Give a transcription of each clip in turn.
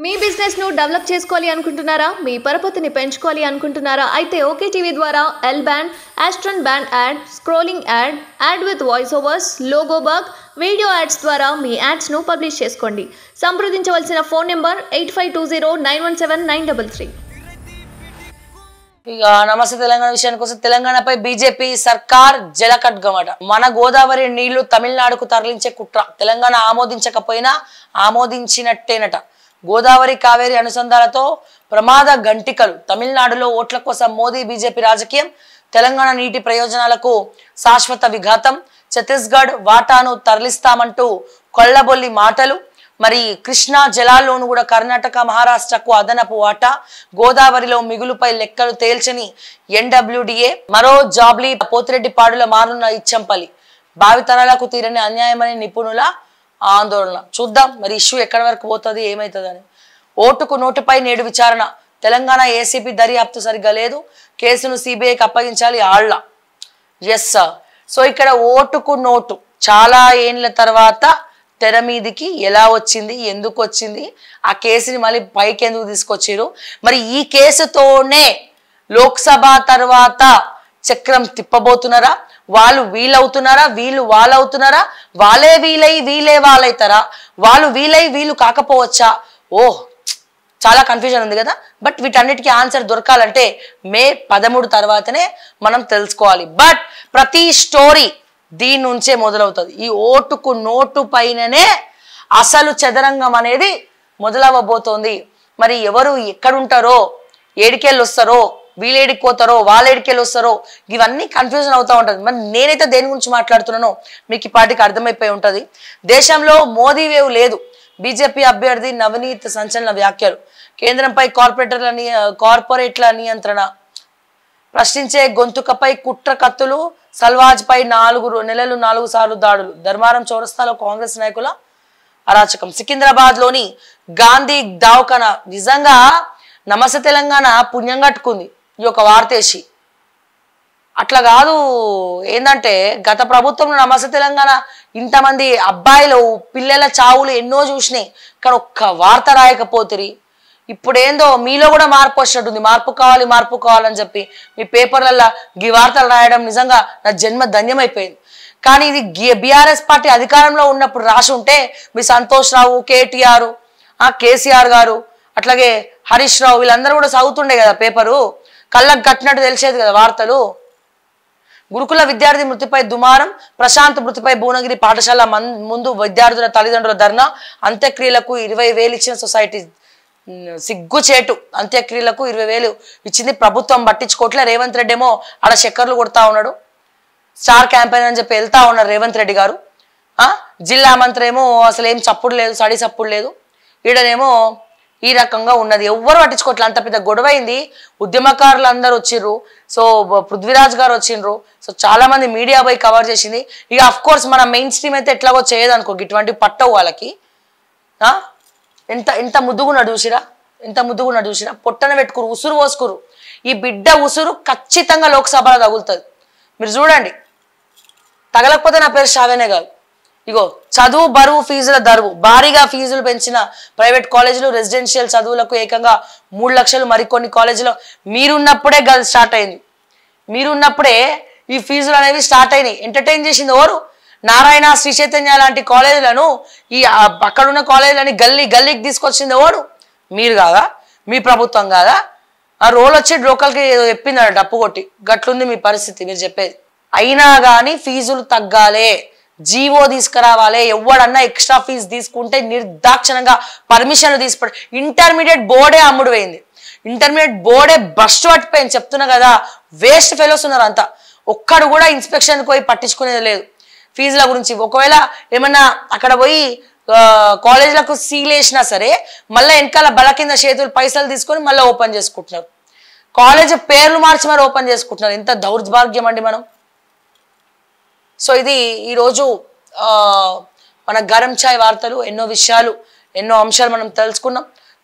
మీ business ను develop చేసుకోవాలి అనుకుంటున్నారా? మీ పరపతిని పెంచుకోవాలి అనుకుంటున్నారా? అయితే ఓకే టీవీ ద్వారా L band, aston band ad, scrolling ad, ad with voice overs, logo bug, video ads ద్వారా మీ యాడ్స్ ను పబ్లిష్ చేసుకోండి. సంప్రదించవలసిన ఫోన్ నెంబర్ 8520917933. ఇక నమస్తే తెలంగాణ విషయానికి వస్తే తెలంగాణపై బీజేపీ సర్కార్ జలకడ్గమట. మన గోదావరి నీళ్లు తమిళనాడుకు తరలించే కుట్ర. తెలంగాణ ఆమోదించకపోయినా ఆమోదించినట్టేనట. గోదావరి కావేరి అనుసంధానతో ప్రమాద గంటికలు. తమిళనాడులో ఓట్ల కోసం మోదీ బీజేపీ రాజకీయం. తెలంగాణ నీటి ప్రయోజనాలకు శాశ్వత విఘాతం. ఛత్తీస్గఢ్ వాటాను తరలిస్తామంటూ కొల్లబొల్లి మాటలు. మరి కృష్ణా జలాల్లోనూ కూడా కర్ణాటక మహారాష్ట్రకు అదనపు వాటా. గోదావరిలో మిగులుపై లెక్కలు తేల్చని NWDA. మరో జాబ్లీ పోతిరెడ్డిపాడుల మారున్న ఇచ్చంపల్లి. భావితరాలకు తీరని అన్యాయమని నిపుణుల ఆందోళన. చూద్దాం మరి ఇష్యూ ఎక్కడి వరకు పోతుంది, ఏమవుతుందని. ఓటుకు నోటుపై నేడు విచారణ. తెలంగాణ ACP దర్యాప్తు సరిగ్గా లేదు. కేసును CBIకి అప్పగించాలి ఆళ్ల. Yes sir. సో ఇక్కడ ఓటుకు నోటు చాలా ఏండ్ల తర్వాత తెర మీదికి ఎలా వచ్చింది, ఎందుకు వచ్చింది, ఆ కేసుని మళ్ళీ పైకి ఎందుకు తీసుకొచ్చారు, మరి ఈ కేసుతోనే లోక్సభ తర్వాత చక్రం తిప్పబోతున్నారా, వాళ్ళు వీళ్ళవుతున్నారా, వీళ్ళు వాళ్ళవుతున్నారా, వాళ్ళే వీలై వీళ్ళే వాళ్ళైతారా, వాళ్ళు వీలై వీళ్ళు కాకపోవచ్చా? ఓహ్ చాలా కన్ఫ్యూజన్ ఉంది కదా. బట్ వీటన్నిటికీ ఆన్సర్ దొరకాలంటే మే 13 తర్వాతనే మనం తెలుసుకోవాలి. బట్ ప్రతి స్టోరీ దీని నుంచే మొదలవుతుంది. ఈ ఓటుకు నోటు పైననే అసలు చదరంగం అనేది మొదలవ్వబోతోంది. మరి ఎవరు ఎక్కడుంటారో, ఏడికెళ్ళి వస్తారో, వీళ్ళేడికి పోతారో, వాళ్ళేడికెళ్ళి వస్తారో, ఇవన్నీ కన్ఫ్యూజన్ అవుతూ ఉంటుంది. మరి నేనైతే దేని గురించి మాట్లాడుతున్నానో మీకు ఈ పార్టీకి అర్థమైపోయి ఉంటుంది. దేశంలో మోదీ వేవ్ లేదు. బీజేపీ అభ్యర్థి నవనీత్ సంచలన వ్యాఖ్యలు. కేంద్రంపై కార్పొరేట్ల నియంత్రణ. ప్రశ్నించే గొంతుకపై కుట్ర కత్తులు. సల్వాజ్ పై 4 నెలలు 4 సార్లు దాడులు. ధర్మారం చౌరస్తాలో కాంగ్రెస్ నాయకుల అరాచకం. సికింద్రాబాద్ లోని గాంధీ దవాఖానా. నిజంగా నమస్తే తెలంగాణ పుణ్యం కట్టుకుంది ఈ యొక్క వార్తేసి. అట్లా కాదు, ఏంటంటే గత ప్రభుత్వంలో నమస్తే తెలంగాణ ఇంతమంది అబ్బాయిలు పిల్లల చావులు ఎన్నో చూసినాయి, కానీ ఒక్క వార్త రాయకపోతుంది. ఇప్పుడేందో మీలో కూడా మార్పు వచ్చినట్టుంది. మార్పు కావాలని చెప్పి మీ పేపర్లలో ఈ వార్తలు రాయడం నిజంగా నా జన్మ ధన్యమైపోయింది. కానీ ఇది బీఆర్ఎస్ పార్టీ అధికారంలో ఉన్నప్పుడు రాసి ఉంటే మీ సంతోష్ రావు, KTR, KCR గారు, అట్లాగే హరీష్ రావు వీళ్ళందరూ కూడా చదువుతుండే కదా పేపరు. కళ్ళకు కట్టినట్టు తెలిసేది కదా వార్తలు. గురుకుల విద్యార్థి మృతిపై దుమారం. ప్రశాంత్ మృతిపై భువనగిరి పాఠశాల ముందు విద్యార్థుల తల్లిదండ్రుల ధర్నా. అంత్యక్రియలకు 20,000 ఇచ్చిన సొసైటీ. సిగ్గుచేటు. అంత్యక్రియలకు 20,000 ఇచ్చింది ప్రభుత్వం, పట్టించుకోవట్లే. రేవంత్ రెడ్డి ఏమో ఆడ చక్కర్లు కొడతా ఉన్నాడు. స్టార్ క్యాంపెయిన్ అని చెప్పి వెళ్తా ఉన్నారు రేవంత్ రెడ్డి గారు. జిల్లా మంత్రి ఏమో అసలు ఏం చప్పుడు లేదు, సడి చప్పుడు లేదు. ఈడనేమో ఈ రకంగా ఉన్నది, ఎవ్వరు పట్టించుకోవట్లే. అంత పెద్ద గొడవ అయింది. ఉద్యమకారులు అందరు వచ్చిర్రు. సో పృథ్వీరాజ్ గారు వచ్చిండ్రు. సో చాలా మంది మీడియా పోయి కవర్ చేసింది. ఇక అఫ్ కోర్స్ మన మెయిన్ స్ట్రీమ్ అయితే ఎట్లాగో చేయదనుకో, ఇటువంటి పట్టవు వాళ్ళకి. ఎంత ముద్దుగున్నాడు చూసిరా, ఎంత ముద్దుగున్నాడు చూసిరా. పొట్టన పెట్టుకురు, ఉసురు పోసుకురు. ఈ బిడ్డ ఉసురు ఖచ్చితంగా లోక్సభలో తగులుతుంది. మీరు చూడండి, తగలకపోతే నా పేరు షావేనే కాదు. ఇగో చదువు బరువు, ఫీజుల దరువు. భారీగా ఫీజులు పెంచిన ప్రైవేట్ కాలేజీలు. రెసిడెన్షియల్ చదువులకు ఏకంగా 3 లక్షలు. మరికొన్ని కాలేజీలో మీరున్నప్పుడే స్టార్ట్ అయింది. మీరున్నప్పుడే ఈ ఫీజులు అనేవి స్టార్ట్ అయినాయి. ఎంటర్టైన్ చేసింది ఎవరు? నారాయణ, శ్రీ చైతన్య లాంటి కాలేజీలను, ఈ అక్కడున్న కాలేజీలని గల్లీకి తీసుకొచ్చింది ఎవరు? మీరు కాదా? మీ ప్రభుత్వం కాదా? ఆ రోల్ వచ్చి లోకల్కి చెప్పింది డప్పు కొట్టి. గట్లుంది మీ పరిస్థితి మీరు చెప్పేది. అయినా కానీ ఫీజులు తగ్గాలే, జీవో తీసుకురావాలి. ఎవడన్నా ఎక్స్ట్రా ఫీజు తీసుకుంటే నిర్దాక్షణంగా పర్మిషన్లు తీసుకోండి. ఇంటర్మీడియట్ బోర్డే అమ్ముడు పోయింది. ఇంటర్మీడియట్ బోర్డే బస్ట్ పట్టిపోయింది. చెప్తున్నా కదా, వేస్ట్ ఫెలోస్ ఉన్నారు అంతా. ఒక్కడు కూడా ఇన్స్పెక్షన్కి పోయి పట్టించుకునేది లేదు ఫీజుల గురించి. ఒకవేళ ఏమన్నా అక్కడ పోయి కాలేజీలకు సీల్ వేసినా సరే మళ్ళీ వెనకాల బల కింద చేతులు పైసలు తీసుకొని మళ్ళీ ఓపెన్ చేసుకుంటున్నారు. కాలేజ్ పేర్లు మార్చి మరి ఓపెన్ చేసుకుంటున్నారు. ఎంత దౌర్భాగ్యం అండి మనం. సో ఇది ఈరోజు మన గరం ఛాయ్ వార్తలు. ఎన్నో విషయాలు, ఎన్నో అంశాలు మనం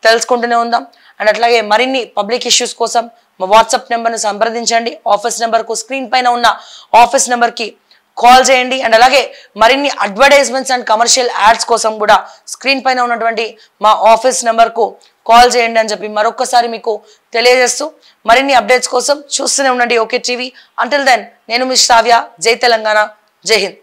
తెలుసుకుంటూనే ఉందాం. అండ్ అట్లాగే మరిన్ని పబ్లిక్ ఇష్యూస్ కోసం మా వాట్సాప్ నెంబర్ని సంప్రదించండి. ఆఫీస్ నెంబర్కు స్క్రీన్ పైన ఉన్న ఆఫీస్ నెంబర్కి కాల్ చేయండి. అండ్ అలాగే మరిన్ని అడ్వర్టైజ్మెంట్స్ అండ్ కమర్షియల్ యాడ్స్ కోసం కూడా స్క్రీన్ పైన ఉన్నటువంటి మా ఆఫీస్ నెంబర్కు కాల్ చేయండి అని చెప్పి మరొకసారి మీకు తెలియజేస్తూ మరిన్ని అప్డేట్స్ కోసం చూస్తూనే ఉండండి ఓకే టీవీ. అంటిల్ దెన్ నేను మీ శ్రావ్య. జై తెలంగాణ, జై హింద్.